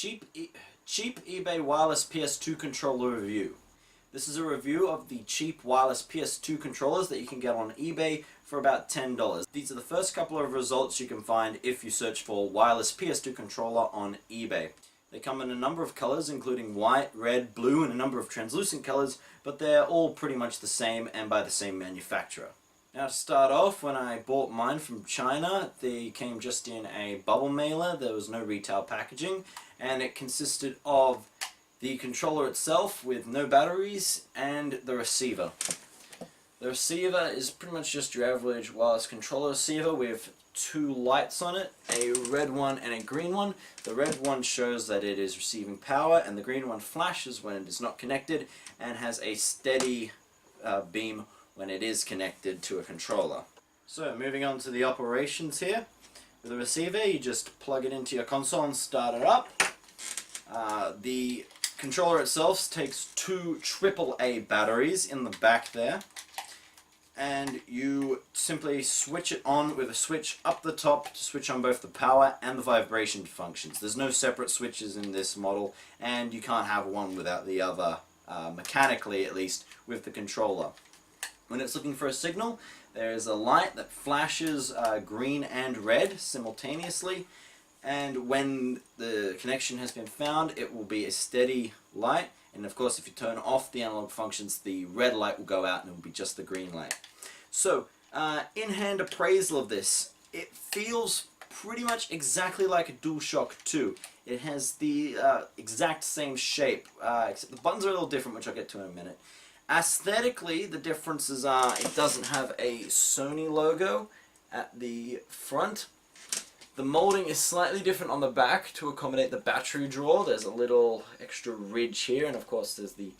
Cheap, cheap eBay wireless PS2 controller review. This is a review of the cheap wireless PS2 controllers that you can get on eBay for about $10. These are the first couple of results you can find if you search for wireless PS2 controller on eBay. They come in a number of colors, including white, red, blue, and a number of translucent colors, but they're all pretty much the same and by the same manufacturer. Now to start off, when I bought mine from China, they came just in a bubble mailer. There was no retail packaging, and it consisted of the controller itself with no batteries and the receiver. The receiver is pretty much just your average wireless controller receiver with two lights on it, a red one and a green one. The red one shows that it is receiving power, and the green one flashes when it is not connected and has a steady beam when it is connected to a controller. So moving on to the operations here. With the receiver, you just plug it into your console and start it up. The controller itself takes two AAA batteries in the back there, and you simply switch it on with a switch up the top to switch on both the power and the vibration functions. There's no separate switches in this model, and you can't have one without the other, mechanically at least, with the controller. When it's looking for a signal, there is a light that flashes green and red simultaneously, and when the connection has been found, it will be a steady light, and of course if you turn off the analog functions, the red light will go out and it will be just the green light. So, in-hand appraisal of this, it feels pretty much exactly like a DualShock 2. It has the exact same shape, except the buttons are a little different, which I'll get to in a minute. Aesthetically, the differences are it doesn't have a Sony logo at the front. The molding is slightly different on the back to accommodate the battery drawer. There's a little extra ridge here, and of course there's the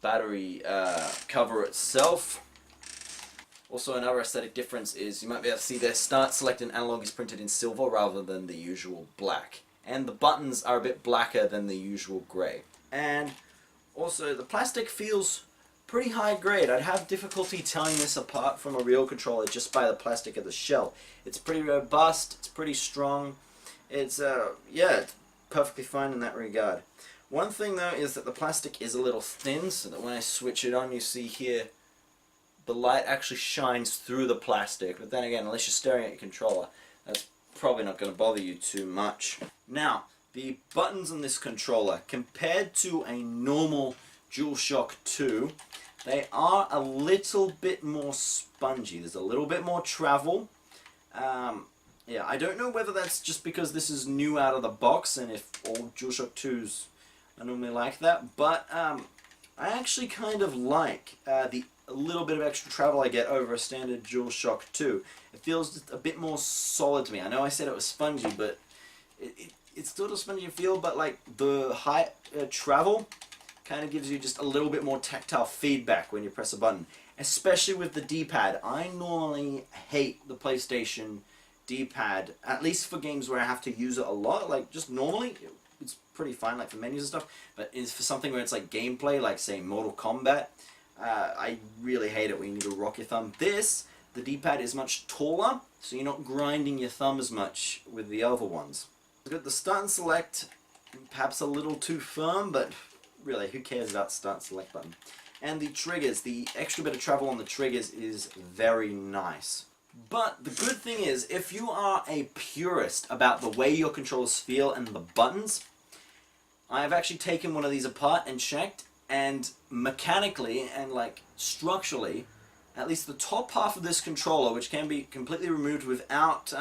battery cover itself. Also, another aesthetic difference is you might be able to see their Start, Select, and Analog is printed in silver rather than the usual black. And the buttons are a bit blacker than the usual grey. And also, the plastic feels pretty high grade. I'd have difficulty telling this apart from a real controller just by the plastic of the shell. It's pretty robust, it's pretty strong. It's, yeah, it's perfectly fine in that regard. One thing though is that the plastic is a little thin, so that when I switch it on, you see here, the light actually shines through the plastic. But then again, unless you're staring at your controller, that's probably not going to bother you too much. Now, the buttons on this controller, compared to a normal DualShock 2, they are a little bit more spongy. There's a little bit more travel. Yeah, I don't know whether that's just because this is new out of the box and if all DualShock 2s are normally like that, but I actually kind of like the little bit of extra travel I get over a standard DualShock 2. It feels just a bit more solid to me. I know I said it was spongy, but it's still a spongy feel, but like the high travel kind of gives you just a little bit more tactile feedback when you press a button, especially with the D-pad. I normally hate the PlayStation D-pad, at least for games where I have to use it a lot. Like, just normally, it's pretty fine, like for menus and stuff, but for something where it's like gameplay, like say Mortal Kombat, I really hate it when you need to rock your thumb. The D-pad is much taller, so you're not grinding your thumb as much with the other ones. We've got the Start and Select, perhaps a little too firm, but really, who cares about Start and Select button? And the triggers, the extra bit of travel on the triggers is very nice. But the good thing is, if you are a purist about the way your controllers feel and the buttons, I have actually taken one of these apart and checked, and mechanically and like structurally, at least the top half of this controller, which can be completely removed without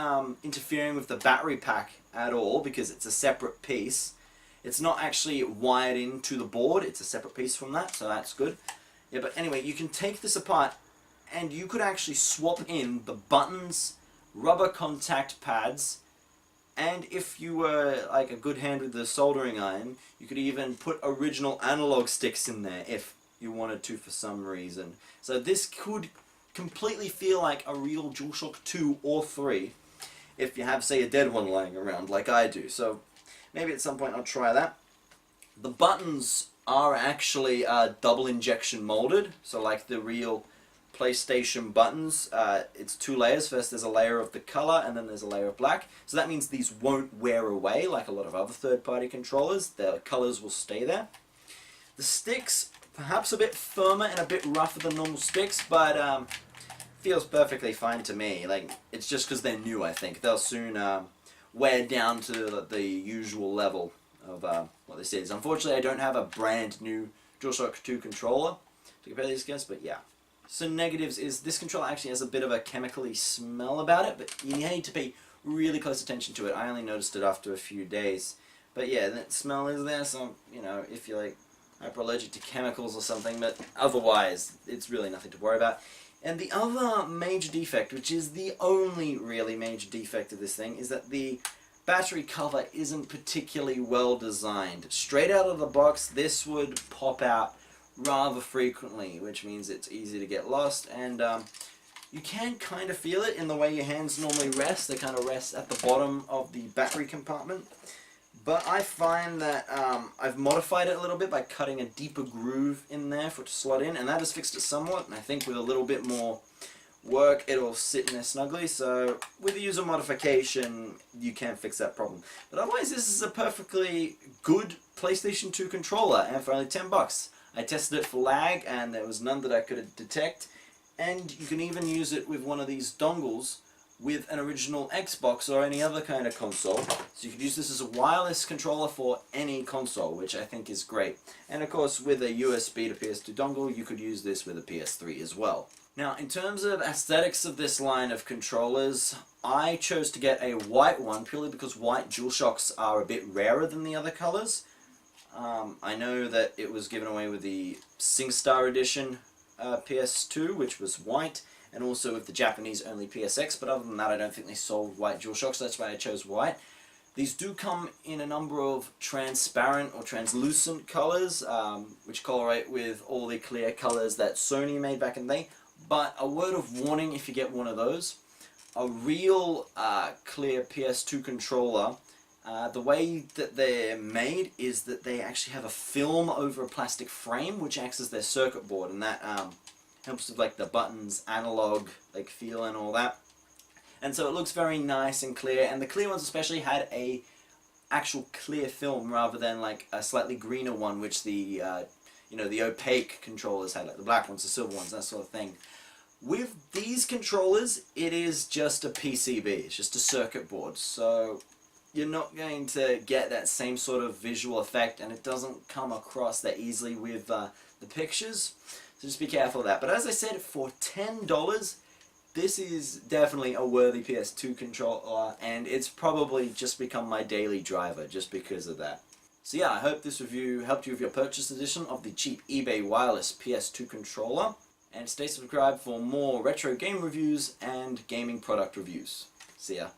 interfering with the battery pack at all, because it's a separate piece. It's not actually wired into the board, it's a separate piece from that, so that's good. Yeah, but anyway, you can take this apart and you could actually swap in the buttons, rubber contact pads, and if you were like a good hand with the soldering iron, you could even put original analog sticks in there if you wanted to for some reason. So this could completely feel like a real DualShock 2 or 3 if you have, say, a dead one lying around like I do. So maybe at some point I'll try that. The buttons are actually double injection molded, so like the real PlayStation buttons. It's two layers. First there's a layer of the color, and then there's a layer of black. So that means these won't wear away like a lot of other third-party controllers. The colors will stay there. The sticks, perhaps a bit firmer and a bit rougher than normal sticks, but feels perfectly fine to me. Like, it's just because they're new, I think. They'll soon wear down to the usual level of what this is. Unfortunately, I don't have a brand new DualShock 2 controller to compare these guys, but yeah. So negatives is this controller actually has a bit of a chemically smell about it, but you need to pay really close attention to it. I only noticed it after a few days. But yeah, that smell is there, so, you know, if you're like hyperallergic to chemicals or something, but otherwise, it's really nothing to worry about. And the other major defect, which is the only really major defect of this thing, is that the battery cover isn't particularly well designed. Straight out of the box, this would pop out rather frequently, which means it's easy to get lost, and you can kind of feel it in the way your hands normally rest. They kind of rest at the bottom of the battery compartment. But I find that I've modified it a little bit by cutting a deeper groove in there for it to slot in, and that has fixed it somewhat, and I think with a little bit more work it'll sit in there snugly. So with the user modification you can fix that problem. But otherwise this is a perfectly good PlayStation 2 controller, and for only $10. I tested it for lag and there was none that I could detect, and you can even use it with one of these dongles with an original Xbox or any other kind of console. So you could use this as a wireless controller for any console, which I think is great. And of course with a USB to PS2 dongle you could use this with a PS3 as well. Now in terms of aesthetics of this line of controllers, I chose to get a white one purely because white DualShocks are a bit rarer than the other colors. I know that it was given away with the SingStar Edition PS2, which was white, and also with the Japanese only PSX, but other than that I don't think they sold white DualShocks, so that's why I chose white. These do come in a number of transparent or translucent colors, which correlate with all the clear colors that Sony made back in the day, but a word of warning if you get one of those. A real clear PS2 controller, the way that they're made is that they actually have a film over a plastic frame which acts as their circuit board, and that helps with like the buttons analog like feel and all that, and so it looks very nice and clear. And the clear ones especially had a actual clear film rather than like a slightly greener one which the you know, the opaque controllers had, like the black ones, the silver ones, that sort of thing. With these controllers it is just a PCB, it's just a circuit board, so you're not going to get that same sort of visual effect, and it doesn't come across that easily with the pictures. So just be careful of that. But as I said, for $10, this is definitely a worthy PS2 controller, and it's probably just become my daily driver just because of that. So yeah, I hope this review helped you with your purchase edition of the cheap eBay wireless PS2 controller. And stay subscribed for more retro game reviews and gaming product reviews. See ya.